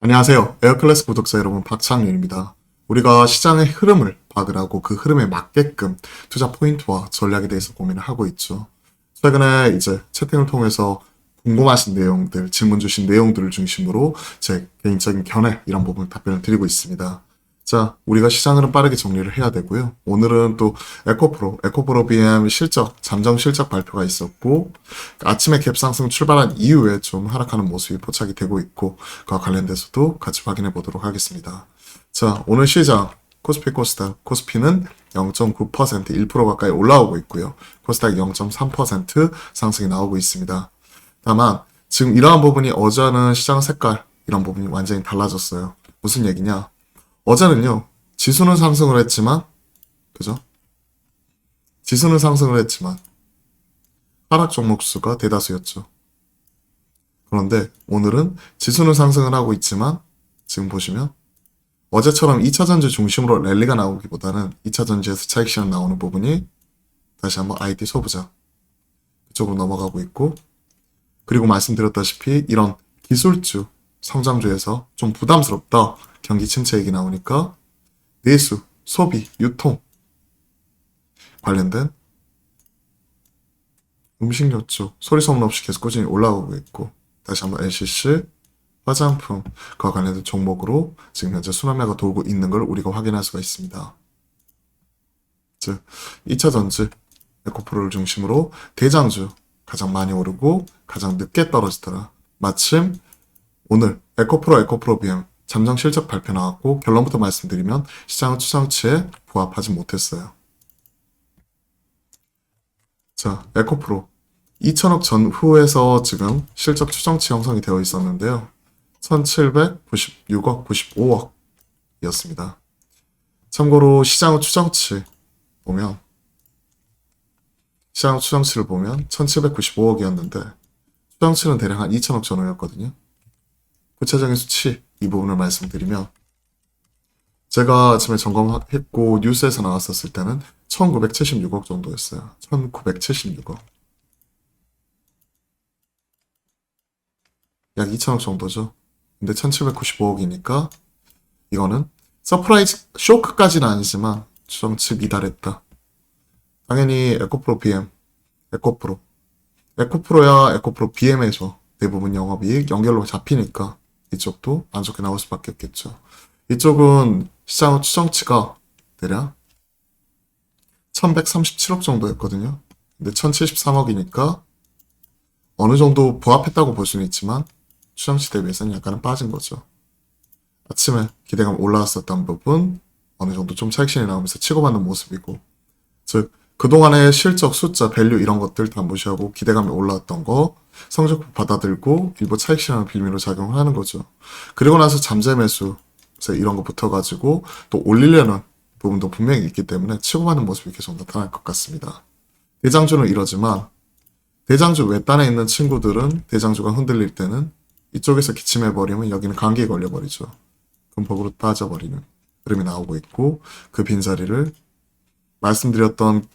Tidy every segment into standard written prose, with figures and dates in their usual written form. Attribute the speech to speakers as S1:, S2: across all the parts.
S1: 안녕하세요. 에어클래스 구독자 여러분, 박창윤입니다. 우리가 시장의 흐름을 파악을 하고 그 흐름에 맞게끔 투자 포인트와 전략에 대해서 고민을 하고 있죠. 최근에 이제 채팅을 통해서 궁금하신 내용들, 질문 주신 내용들을 중심으로 제 개인적인 견해 이런 부분 답변을 드리고 있습니다. 자, 우리가 시장을 빠르게 정리를 해야 되고요. 오늘은 또 에코프로 BM 실적, 잠정 실적 발표가 있었고, 아침에 갭 상승 출발한 이후에 좀 하락하는 모습이 포착이 되고 있고, 그와 관련돼서도 같이 확인해 보도록 하겠습니다. 자, 오늘 시장, 코스피 코스닥, 코스피는 0.9%, 1% 가까이 올라오고 있고요. 코스닥 0.3% 상승이 나오고 있습니다. 다만, 지금 이러한 부분이 어제는 시장 색깔, 이런 부분이 완전히 달라졌어요. 무슨 얘기냐? 어제는요, 지수는 상승을 했지만, 그죠? 지수는 상승을 했지만, 하락 종목 수가 대다수였죠. 그런데 오늘은 지수는 상승을 하고 있지만, 지금 보시면, 어제처럼 2차전지 중심으로 랠리가 나오기보다는 2차전지에서 차익 실현 나오는 부분이 다시 한번 IT 소부자 쪽으로 넘어가고 있고, 그리고 말씀드렸다시피 이런 기술주, 성장주에서 좀 부담스럽다. 경기 침체 얘기 나오니까 내수, 소비, 유통 관련된 음식료 쪽 소리 소문 없이 계속 꾸준히 올라오고 있고, 다시 한번 LCC, 화장품 그와 관련된 종목으로 지금 현재 순환매가 돌고 있는 걸 우리가 확인할 수가 있습니다. 즉 2차 전지 에코프로를 중심으로 대장주 가장 많이 오르고 가장 늦게 떨어지더라. 마침 오늘 에코프로 BM 잠정 실적 발표 나왔고, 결론부터 말씀드리면 시장은 추정치에 부합하지 못했어요. 자, 에코프로 2천억 전후에서 지금 실적 추정치 형성이 되어 있었는데요. 1796억, 95억이었습니다. 참고로 시장의 추정치 보면, 시장 추정치를 보면 1795억이었는데 추정치는 대략 한 2천억 전후였거든요. 구체적인 수치 이 부분을 말씀드리면, 제가 아침에 점검했고 뉴스에서 나왔었을 때는 1976억 정도였어요. 1976억. 약 2천억 정도죠. 근데 1795억이니까 이거는 서프라이즈 쇼크까지는 아니지만 추정치 미달했다. 당연히 에코프로 BM, 에코프로야 에코프로 BM에서 대부분 영업이익 연결로 잡히니까 이쪽도 안 좋게 나올 수밖에 없겠죠. 이쪽은 시장 추정치가 대략 1137억 정도였거든요. 근데 1073억이니까 어느 정도 부합했다고 볼 수는 있지만 추정치 대비해서는 약간은 빠진 거죠. 아침에 기대감 올라왔었던 부분 어느 정도 좀 차익신이 나오면서 치고받는 모습이고, 즉 그동안의 실적, 숫자, 밸류 이런 것들 다 무시하고 기대감이 올라왔던 거 성적 받아들고 일부 차익 실현을 빌미로 작용을 하는 거죠. 그리고 나서 잠재 매수 이런 거 붙어가지고 또 올리려는 부분도 분명히 있기 때문에 치고받는 모습이 계속 나타날 것 같습니다. 대장주는 이러지만 대장주 외딴에 있는 친구들은 대장주가 흔들릴 때는 이쪽에서 기침해버리면 여기는 감기에 걸려버리죠. 금폭으로 빠져버리는 흐름이 나오고 있고, 그 빈자리를 말씀드렸던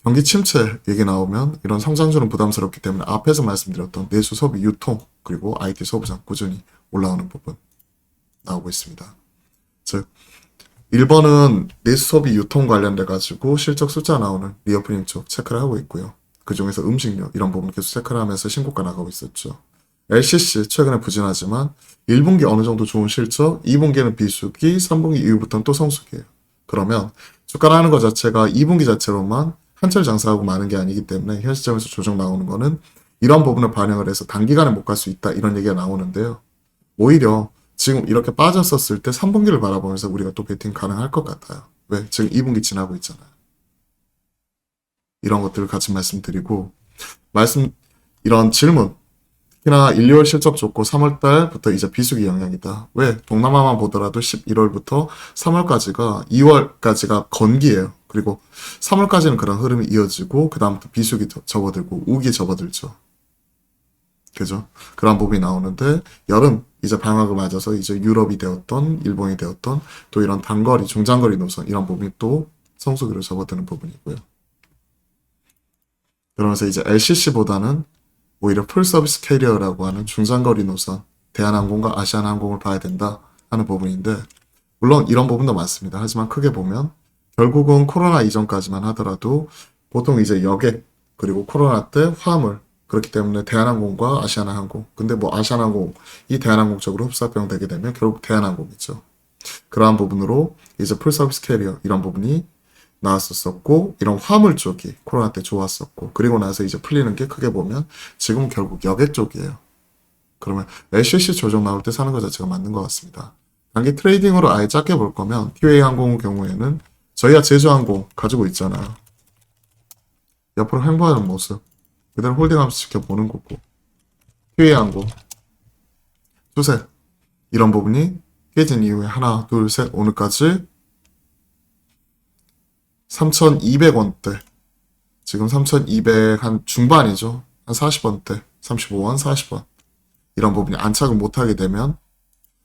S1: 경기 침체 얘기 나오면 이런 성장주는 부담스럽기 때문에 앞에서 말씀드렸던 내수, 소비, 유통 그리고 IT 소부장 꾸준히 올라오는 부분 나오고 있습니다. 즉 1번은 내수, 소비, 유통 관련돼 가지고 실적 숫자 나오는 리오프닝 쪽 체크를 하고 있고요. 그 중에서 음식료 이런 부분 계속 체크를 하면서 신고가 나가고 있었죠. LCC 최근에 부진하지만 1분기 어느 정도 좋은 실적, 2분기는 비수기, 3분기 이후부터는 또 성수기예요. 그러면 주가라는 것 자체가 2분기 자체로만 한철 장사하고 마는 게 아니기 때문에 현 시점에서 조정 나오는 거는 이런 부분을 반영을 해서 단기간에 못 갈 수 있다 이런 얘기가 나오는데요. 오히려 지금 이렇게 빠졌었을 때 3분기를 바라보면서 우리가 또 베팅 가능할 것 같아요. 왜? 지금 2분기 지나고 있잖아요. 이런 것들을 같이 말씀드리고, 이런 질문 특히나 1, 2월 실적 좋고 3월달부터 이제 비수기 영역이다. 왜? 동남아만 보더라도 11월부터 3월까지가 2월까지가 건기예요. 그리고 3월까지는 그런 흐름이 이어지고 그 다음부터 비수기 접어들고 우기 접어들죠. 그죠? 그런 부분이 나오는데, 여름 이제 방학을 맞아서 이제 유럽이 되었던 일본이 되었던 또 이런 단거리 중장거리 노선 이런 부분이 또 성수기로 접어드는 부분이고요. 그러면서 이제 LCC보다는 오히려 풀서비스 캐리어라고 하는 중장거리 노선 대한항공과 아시아나항공을 봐야 된다 하는 부분인데, 물론 이런 부분도 많습니다. 하지만 크게 보면 결국은 코로나 이전까지만 하더라도 보통 이제 여객 그리고 코로나 때 화물, 그렇기 때문에 대한항공과 아시아나항공, 근데 뭐 아시아나항공 이 대한항공 쪽으로 흡사병 되게 되면 결국 대한항공이죠. 그러한 부분으로 이제 풀서비스 캐리어 이런 부분이 나왔었고, 이런 화물 쪽이 코로나 때 좋았었고, 그리고 나서 이제 풀리는 게 크게 보면 지금 결국 여객 쪽이에요. 그러면 LCC 조정 나올 때 사는 것 자체가 맞는 것 같습니다. 단기 트레이딩으로 아예 작게 볼 거면 티웨이 항공의 경우에는 저희가 제주항공 가지고 있잖아요. 옆으로 횡보하는 모습 그대로 홀딩하면서 지켜보는 거고, 티웨이 항공 추세 이런 부분이 깨진 이후에 하나 둘 셋 오늘까지 3,200원대, 지금 3,200 한 중반이죠. 한 40원대, 35원, 40원 이런 부분이 안착을 못하게 되면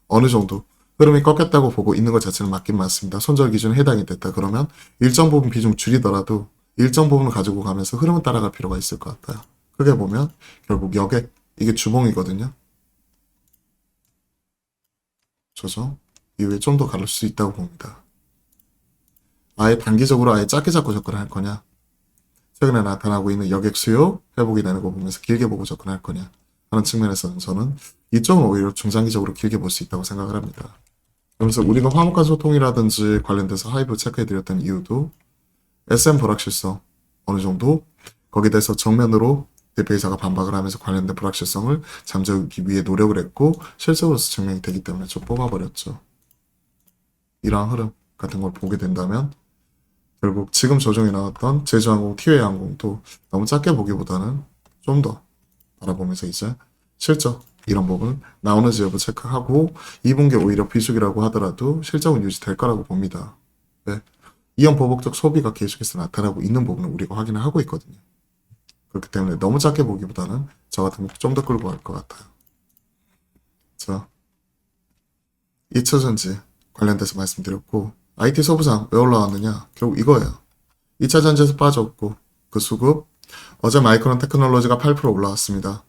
S1: 어느 정도 흐름이 꺾였다고 보고 있는 것 자체는 맞긴 맞습니다. 손절 기준에 해당이 됐다 그러면 일정 부분 비중 줄이더라도 일정 부분을 가지고 가면서 흐름을 따라갈 필요가 있을 것 같아요. 크게 보면 결국 여객 이게 주봉이거든요. 조정 이후에 좀 더 가를 수 있다고 봅니다. 아예 단기적으로 아예 짧게 잡고 접근할 거냐, 최근에 나타나고 있는 여객 수요 회복이 되는 거 보면서 길게 보고 접근할 거냐 하는 측면에서는 저는 이쪽은 오히려 중장기적으로 길게 볼 수 있다고 생각을 합니다. 그러면서 우리가 화목한 소통이라든지 관련돼서 하이브 체크해드렸던 이유도 SM 불확실성 어느 정도 거기에 대해서 정면으로 대표이사가 반박을 하면서 관련된 불확실성을 잠재우기 위해 노력을 했고 실적으로서 증명이 되기 때문에 좀 뽑아버렸죠. 이러한 흐름 같은 걸 보게 된다면 결국 지금 조정이 나왔던 제주항공, 티웨이항공도 너무 작게 보기보다는 좀 더 바라보면서 이제 실적 이런 부분 나오는지 여부 체크하고 2분기 오히려 비수기라고 하더라도 실적은 유지될 거라고 봅니다. 네. 이연 보복적 소비가 계속해서 나타나고 있는 부분을 우리가 확인을 하고 있거든요. 그렇기 때문에 너무 작게 보기보다는 저 같은 경우 좀 더 끌고 갈 것 같아요. 자, 2차전지 관련돼서 말씀드렸고, IT 소부장 왜 올라왔느냐? 결국 이거예요. 2차 전지에서 빠졌고 그 수급 어제 마이크론 테크놀로지가 8% 올라왔습니다.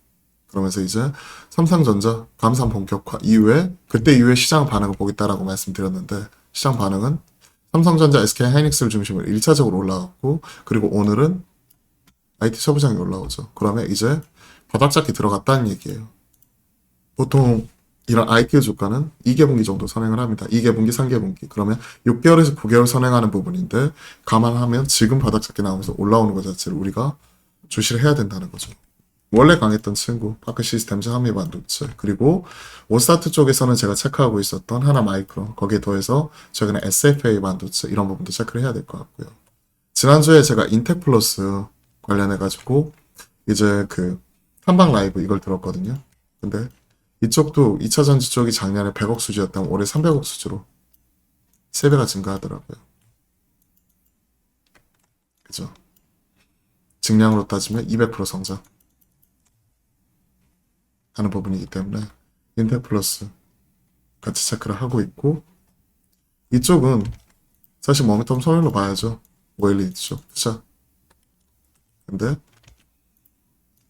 S1: 그러면서 이제 삼성전자 감산 본격화 이후에 그때 이후에 시장 반응을 보겠다라고 말씀드렸는데, 시장 반응은 삼성전자, SK 하이닉스를 중심으로 1차적으로 올라왔고, 그리고 오늘은 IT 소부장이 올라오죠. 그러면 이제 바닥 잡기 들어갔다는 얘기예요. 보통 이런 IT 주가는 2개분기 정도 선행을 합니다. 2개분기, 3개분기. 그러면 6개월에서 9개월 선행하는 부분인데, 감안하면 지금 바닥 잡기 나오면서 올라오는 것 자체를 우리가 주시를 해야 된다는 거죠. 원래 강했던 친구, 파크 시스템즈, 한미 반도체, 그리고 오스타트 쪽에서는 제가 체크하고 있었던 하나 마이크론, 거기에 더해서 최근에 SFA 반도체 이런 부분도 체크를 해야 될 것 같고요. 지난주에 제가 인텍 플러스 관련해가지고 이제 그 탐방 라이브 이걸 들었거든요. 근데 이쪽도 2차 전지 쪽이 작년에 100억 수지였다면 올해 300억 수지로 3배가 증가하더라고요. 그죠? 증량으로 따지면 200% 성장 하는 부분이기 때문에 인텍 플러스 같이 체크를 하고 있고, 이쪽은 사실 모멘텀 손해로 봐야죠. OLED 쪽 투자. 근데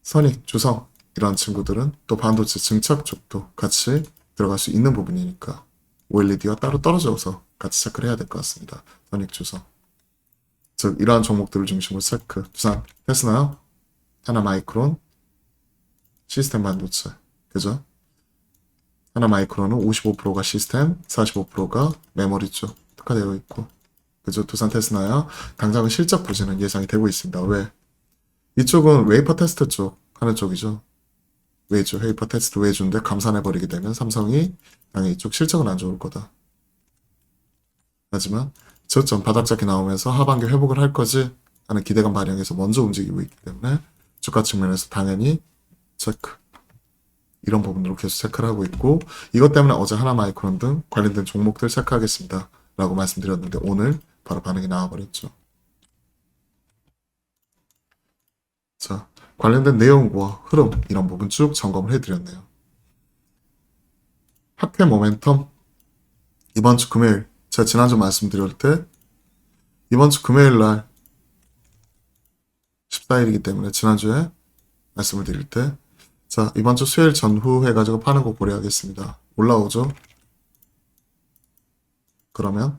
S1: 선익, 주성 이런 친구들은 또 반도체 증착 쪽도 같이 들어갈 수 있는 부분이니까 OLED와 따로 떨어져서 같이 체크를 해야 될 것 같습니다. 선익, 주성. 즉 이러한 종목들을 중심으로 체크. 두산, 테스나요? 하나 마이크론, 시스템 반도체. 그죠? 하나 마이크론은 55%가 시스템, 45%가 메모리 쪽 특화되어 있고, 그죠? 두산 테스나야 당장은 실적 부진은 예상이 되고 있습니다. 왜? 이쪽은 웨이퍼 테스트 쪽 하는 쪽이죠. 외주, 웨이퍼 테스트 외주인데 감산해버리게 되면 삼성이 당연히 이쪽 실적은 안 좋을 거다. 하지만 저점 바닥 잡기 나오면서 하반기 회복을 할 거지 하는 기대감 반영해서 먼저 움직이고 있기 때문에 주가 측면에서 당연히 체크. 이런 부분으로 계속 체크를 하고 있고, 이것 때문에 어제 하나 마이크론 등 관련된 종목들 체크하겠습니다 라고 말씀드렸는데 오늘 바로 반응이 나와버렸죠. 자, 관련된 내용과 흐름 이런 부분 쭉 점검을 해드렸네요. 학회 모멘텀 이번 주 금요일, 제가 지난주 말씀드릴 때 이번 주 금요일 날 14일이기 때문에 지난주에 말씀을 드릴 때 자, 이번 주 수요일 전후 해가지고 파는 거 고려하겠습니다. 올라오죠? 그러면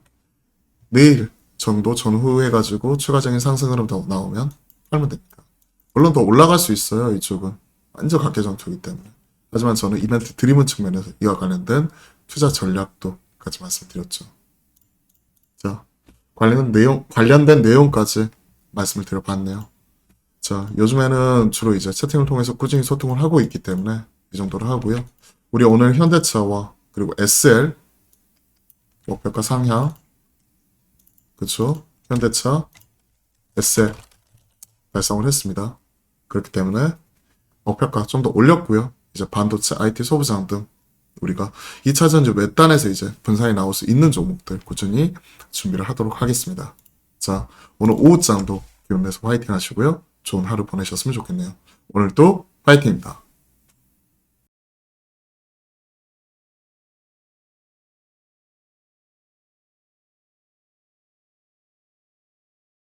S1: 내일 정도 전후 해가지고 추가적인 상승 흐름 더 나오면 팔면 됩니다. 물론 더 올라갈 수 있어요. 이쪽은 완전 각계 전투이기 때문에. 하지만 저는 이벤트 드리븐 측면에서 이와 관련된 투자 전략도 같이 말씀드렸죠. 자, 관련된 내용까지 말씀을 드려봤네요. 자, 요즘에는 주로 이제 채팅을 통해서 꾸준히 소통을 하고 있기 때문에 이 정도로 하고요. 우리 오늘 현대차와 그리고 SL 목표가 상향, 그쵸? 현대차, SL 발송을 했습니다. 그렇기 때문에 목표가 좀 더 올렸고요. 이제 반도체, IT 소부장 등 우리가 2차 전지 외단에서 이제 분산이 나올 수 있는 종목들 꾸준히 준비를 하도록 하겠습니다. 자, 오늘 오후장도 기운 내서 화이팅 하시고요. 좋은 하루 보내셨으면 좋겠네요. 오늘도 화이팅입니다.